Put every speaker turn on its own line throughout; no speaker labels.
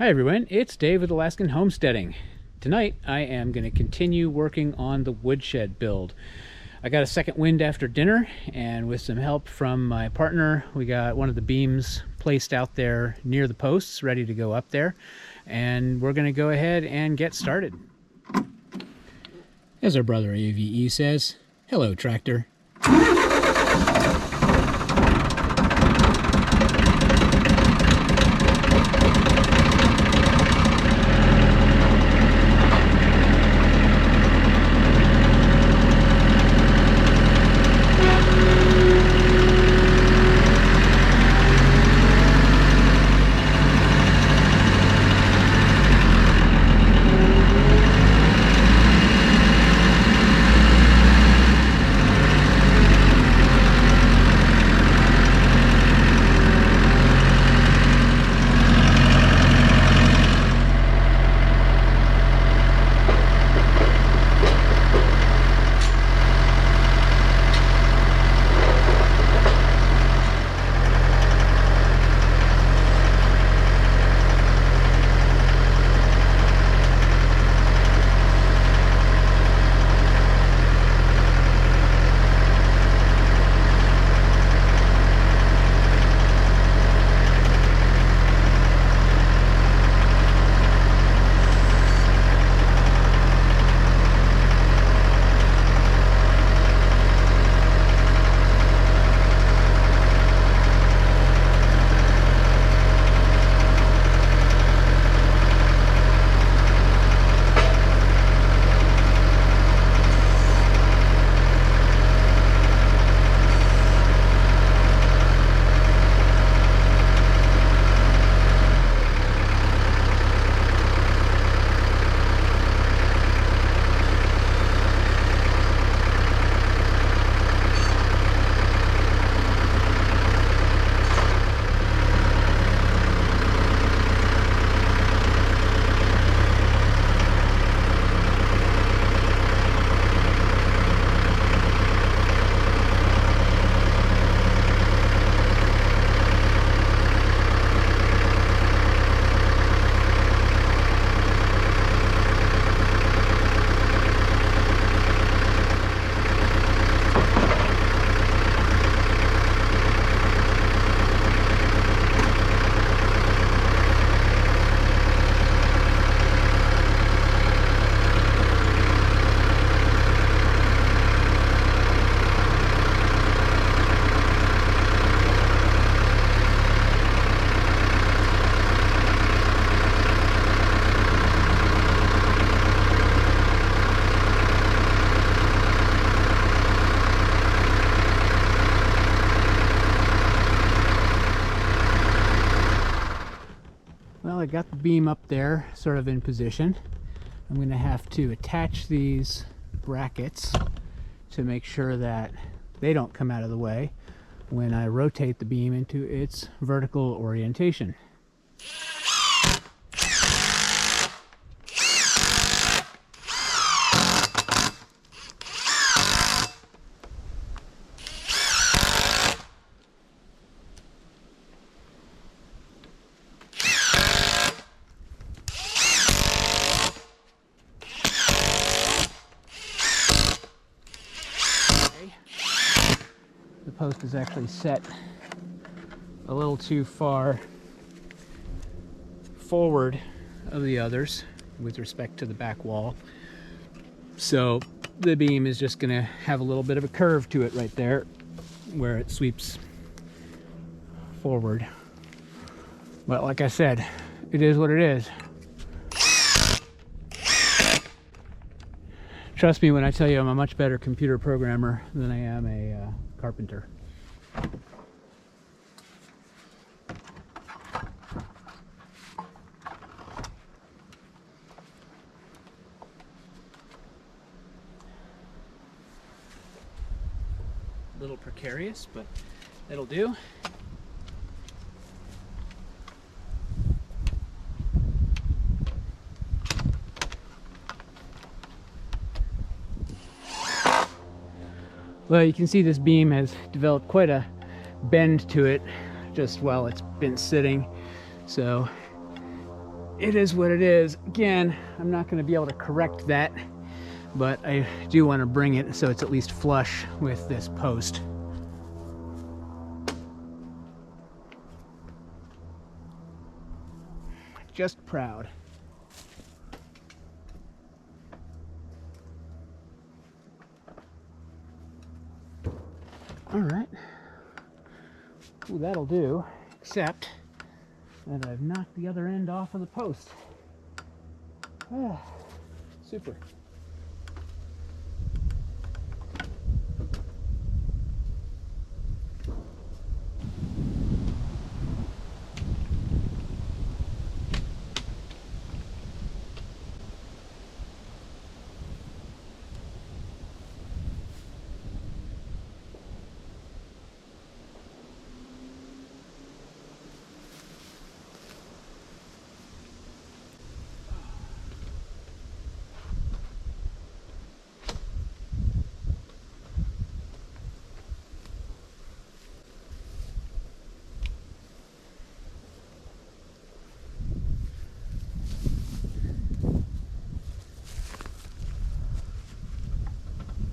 Hi everyone, it's Dave with Alaskan Homesteading. Tonight I am going to continue working on the woodshed build. I got a second wind after dinner, and with some help from my partner, we got one of the beams placed out there near the posts, ready to go up there, and we're going to go ahead and get started. As our brother AVE says, hello tractor. Well, I got the beam up there sort of in position. I'm going to have to attach these brackets to make sure that they don't come out of the way when I rotate the beam into its vertical orientation. The post is actually set a little too far forward of the others with respect to the back wall, so the beam is just going to have a little bit of a curve to it right there where it sweeps forward. But like I said, it is what it is. Trust me when I tell you I'm a much better computer programmer than I am a carpenter. A little precarious, but it'll do. Well, you can see this beam has developed quite a bend to it just while it's been sitting, so it is what it is. Again, I'm not going to be able to correct that, but I do want to bring it so it's at least flush with this post. Just proud. All right. Ooh, that'll do, except that I've knocked the other end off of the post. Ah, super.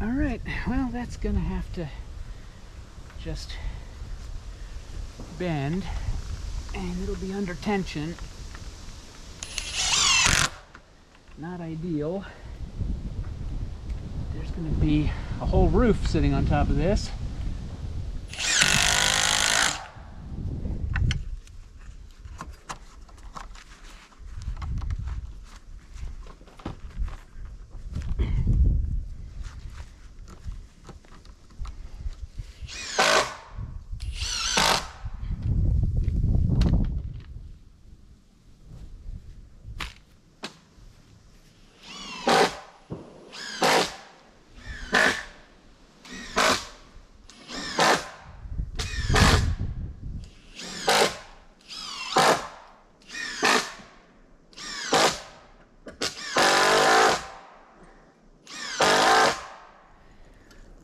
All right, well, that's gonna have to just bend and it'll be under tension. Not ideal. There's gonna be a whole roof sitting on top of this.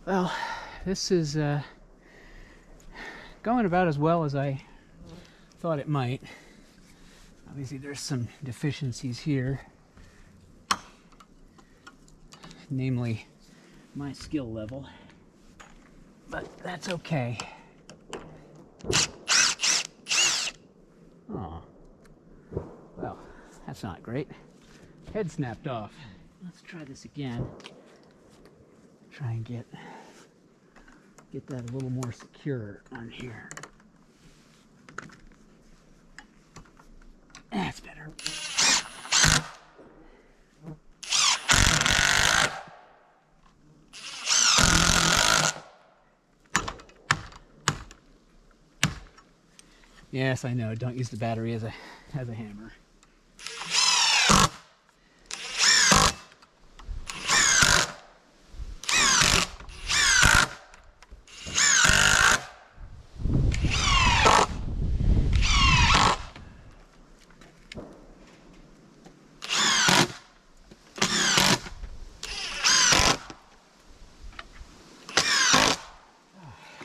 Well, this is going about as well as I thought it might. Obviously there's some deficiencies here, namely my skill level, but that's okay. Oh, well, that's not great. Head snapped off. Let's try this again. Try and get that a little more secure on here. That's better. Yes, I know. Don't use the battery as a hammer.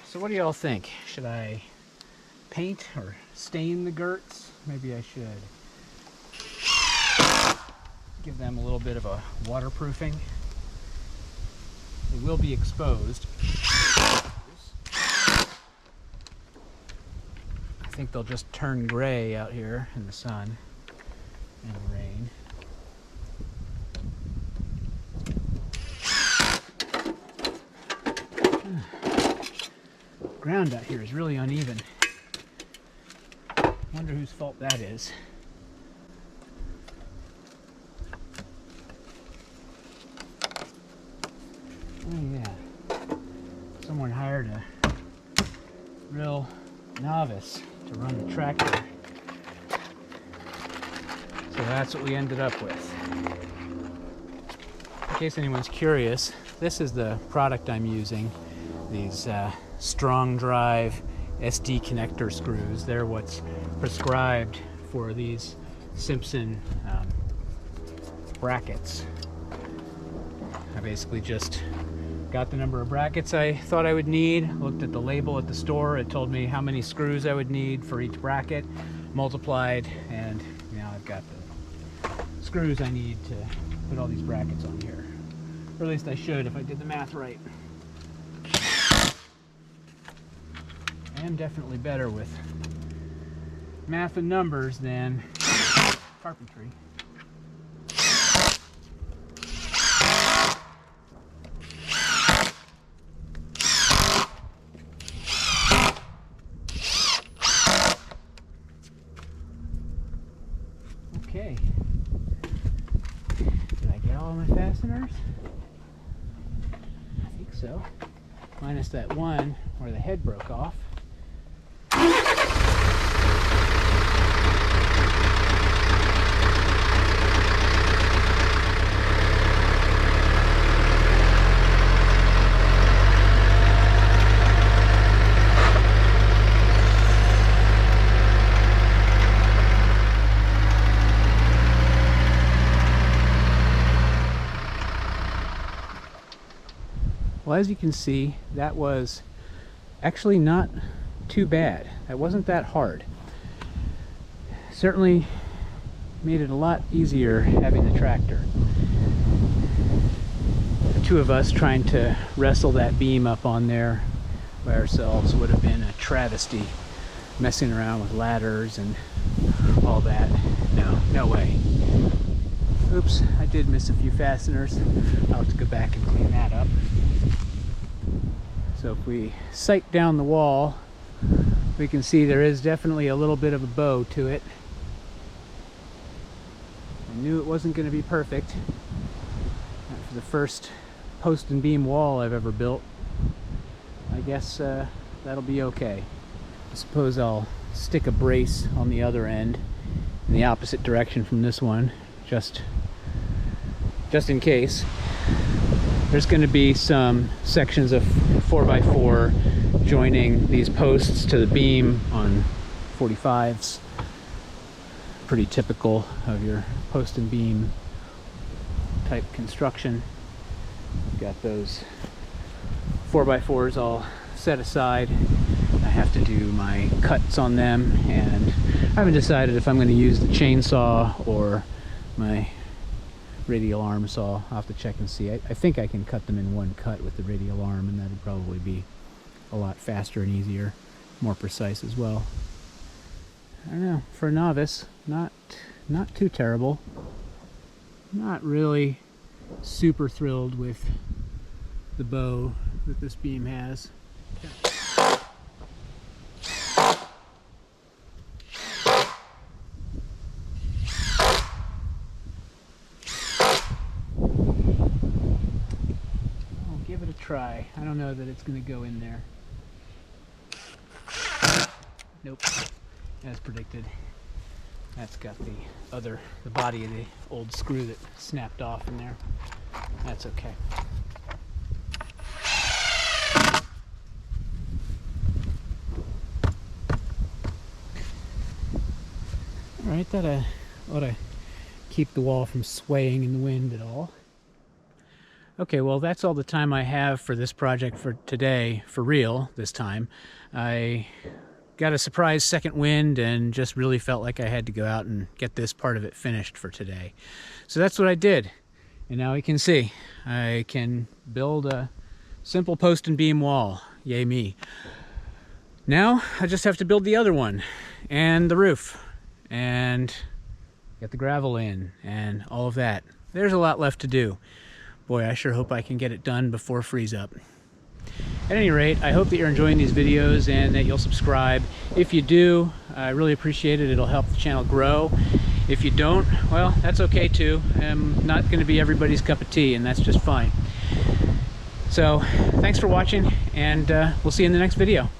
So what do y'all think? Should I paint or stain the girts? Maybe I should give them a little bit of a waterproofing. They will be exposed. I think they'll just turn gray out here in the sun and rain. Ground out here is really uneven. Wonder whose fault that is. Oh yeah, someone hired a real novice to run the tractor. So that's what we ended up with. In case anyone's curious, this is the product I'm using. These strong drive SD connector screws. They're what's prescribed for these Simpson brackets. I basically just got the number of brackets I thought I would need, looked at the label at the store, it told me how many screws I would need for each bracket, multiplied, and now I've got screws I need to put all these brackets on here. Or at least I should if I did the math right. I am definitely better with math and numbers than carpentry. Okay. Did I get all my fasteners? I think so. Minus that one where the head broke off. Well, as you can see, that was actually not too bad. That wasn't that hard. Certainly made it a lot easier having the tractor. The two of us trying to wrestle that beam up on there by ourselves would have been a travesty. Messing around with ladders and all that. No way. Oops, I did miss a few fasteners. I'll have to go back and clean that up. So if we sight down the wall, we can see there is definitely a little bit of a bow to it. I knew it wasn't going to be perfect. Not for the first post and beam wall I've ever built. I guess that'll be okay. I suppose I'll stick a brace on the other end in the opposite direction from this one, just in case. There's going to be some sections of 4x4 joining these posts to the beam on 45s. Pretty typical of your post and beam type construction. You've got those 4x4s all set aside. I have to do my cuts on them, and I haven't decided if I'm going to use the chainsaw or my radial arm saw. I'll have to check and see. I think I can cut them in one cut with the radial arm, and that'd probably be a lot faster and easier, more precise as well. I don't know, for a novice, not too terrible. Not really super thrilled with the bow that this beam has. Try. I don't know that it's going to go in there. Nope. As predicted. That's got the body of the old screw that snapped off in there. That's okay. Alright, that ought to keep the wall from swaying in the wind at all. Okay, well, that's all the time I have for this project for today, for real, this time. I got a surprise second wind and just really felt like I had to go out and get this part of it finished for today. So that's what I did. And now we can see, I can build a simple post and beam wall. Yay me. Now, I just have to build the other one, and the roof, and get the gravel in, and all of that. There's a lot left to do. Boy, I sure hope I can get it done before freeze up. At any rate, I hope that you're enjoying these videos and that you'll subscribe. If you do, I really appreciate it. It'll help the channel grow. If you don't, well, that's okay too. I'm not going to be everybody's cup of tea, and that's just fine. So, thanks for watching, and we'll see you in the next video.